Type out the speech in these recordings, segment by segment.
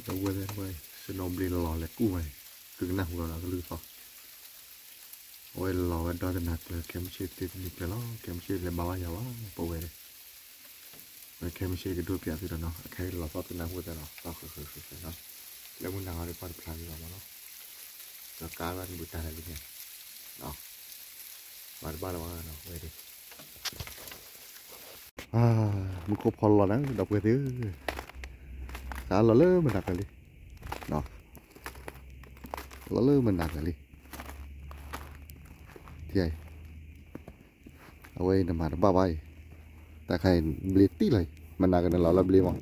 đâu quên lên quay xin ông đi lò lại cũ mày cứ nằm rồi là cái lư phò ôi lò ở đó thì nạt là kem chơi thì cái đó kem chơi là bao nhiêu á bảo vệ rồi kem chơi cái đôi bia thì đó nó cái lò phò thì nằm quên rồi nó khử nóแล้วมันนาวได้ปลาพลาอยู่แล้วเนาะแล้วการมันบุตรอะไรเนี่ยเนาะบ้านเราเนาะไว้ดิมันครบพอแล้วนะดอกเวทีสารเราเลิกมันหนักเลยเนาะเราเลิกมันหนักเลยที่ไงเอาไว้นำมาบ้าไปแต่ใครเบลีตี้เลยมันหนักกันเราเบลีมั้ง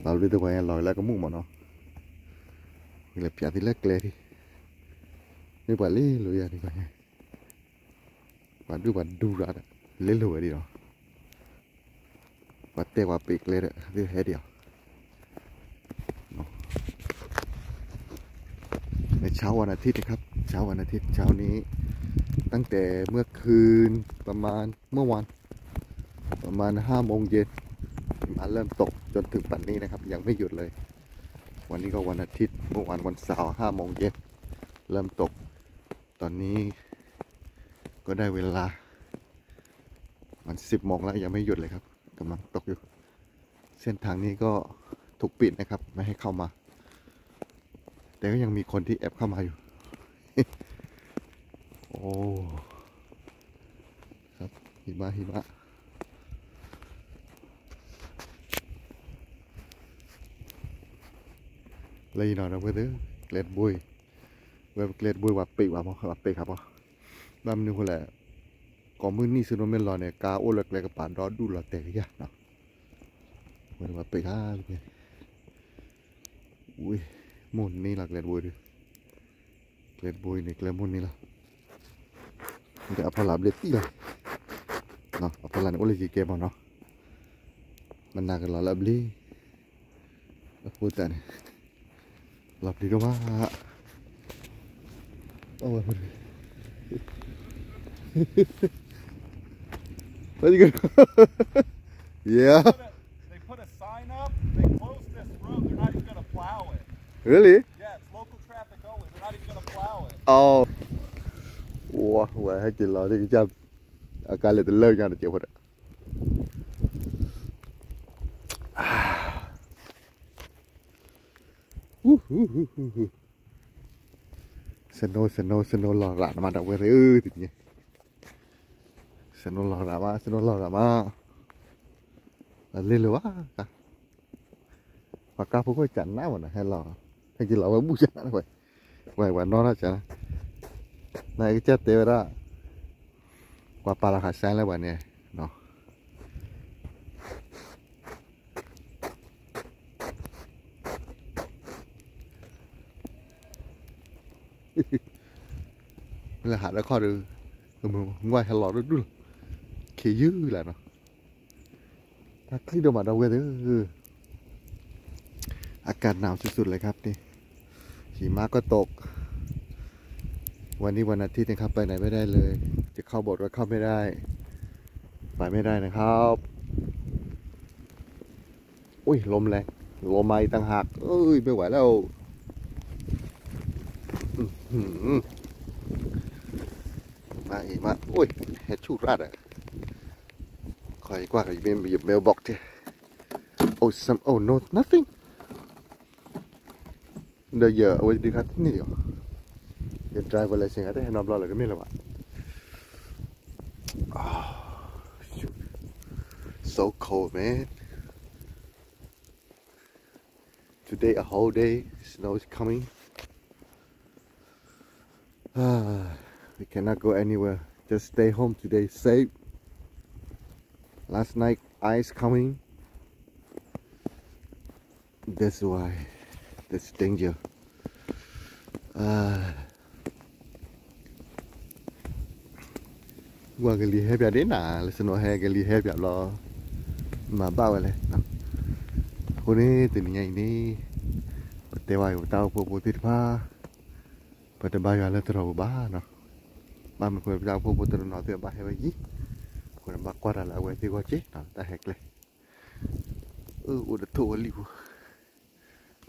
เราเบลีตัวไปเราแล้วก็มุ่งหมดเนาะเลยพิจารณาเล็กเลยที่นี่ว่าเลี้ยลุยนี่ก็ไงว่าดูรัดเลี้ยลุยดีเนาะว่าเตะว่าปีกเลยอ่ะที่แค่เดียวในเช้าวันอาทิตย์นะครับเช้าวันอาทิตย์เช้านี้ตั้งแต่เมื่อคืนประมาณเมื่อวานประมาณ5 โมงเย็นมาเริ่มตกจนถึงปัจจุบันนี้นะครับยังไม่หยุดเลยวันนี้ก็วันอาทิตย์เมื่อวานวันเสาร์5 โมงเย็นเริ่มตกตอนนี้ก็ได้เวลามัน10 โมงแล้วยังไม่หยุดเลยครับกำลังตกอยู่เส้นทางนี้ก็ถูกปิดนะครับไม่ให้เข้ามาแต่ก็ยังมีคนที่แอบเข้ามาอยู่ โอ้ครับหิมะเลยหน่อยนะเพื่อนเกล็ดบุยเว็บเกล็ดบุยว่าปีว่าปีครับบ้านนึงคนแหละก่อนมื้อนี้ซื้อน้ำมันรอเนี่ยกาโอ้เล็กๆกับป่านรอดูหล่อแต่ก็ยากเนาะเว้ยว่าปีครับอุ้ยมุนนี่หลักเกล็ดบุยดิเกล็ดบุยนี่เกล็ดมุนนี่ละมันจะเอาพลาบเล็ดที่เลยเนาะเอาพลาเนี่ยโอ้เลยจีเกมเอาเนาะมันน่ากันหล่อลับลี่แล้วพูดแต่เนี่ยหลับดีก็ว่าโอ้ยWhat are you gonna? Yeah. They put a sign up. They closed this road. They're not even gonna plow it. Really? Yeah, it's local traffic only. They're not even gonna plow it. Oh. Wow, vậy hay chỉ lo thì cái chăm. À, cái này từ lâu nha, chịu hết. Seno lò rạ mà đọc về thế thì nhỉ. Seno lò rạ mà. Là lên lửa cả. Và cao phố có chặn ná mà hay lò. Hay chỉ lò với bút chặn nó vậy. Vậy nó ra chặn. Này cái chết tế ra. Qua pa là khả sáng lại bạn nè. Nó. Là hạt đã kho được ngoài hạt lọt được khi dữ là nóถ้าคลิปเดียวมาเราเว้ยอากาศหนาวสุดๆเลยครับนี่หิมะก็ตกวันนี้วันอาทิตย์นะครับไปไหนไม่ได้เลยจะเข้าโบสถ์ก็เข้าไม่ได้ไปไม่ได้นะครับอุ้ยลมแรงลมมาอีกต่างหากเอ้ยไม่ไหวแล้วมาอีกมาโอ้ยเฮ็ดชูราดอ่ะคอยกว่ากับหยิบเมลบอกเถอะ oh no nothing เดี๋ยวเอาไว้ดีครับที่นี่เดี๋ยวdriver license ได้ให้น้องรอเลยก็ไม่ละวะ so cold man today a whole day snow is coming we cannot go anywhere just stay home today safe last night ice coming that's why that's danger qua cái ly hẹp đến là snow hè cái ly hẹp lo mà bao vậy nè hôm nay từ ngày này bật vài của tao phụ tiết pha bật bao giờ lên từ ba nó ba mình phải giao phụ từ nó từ ba hay gì còn ba qua là quay thì qua chết nó ta hẹt lên udah tua liu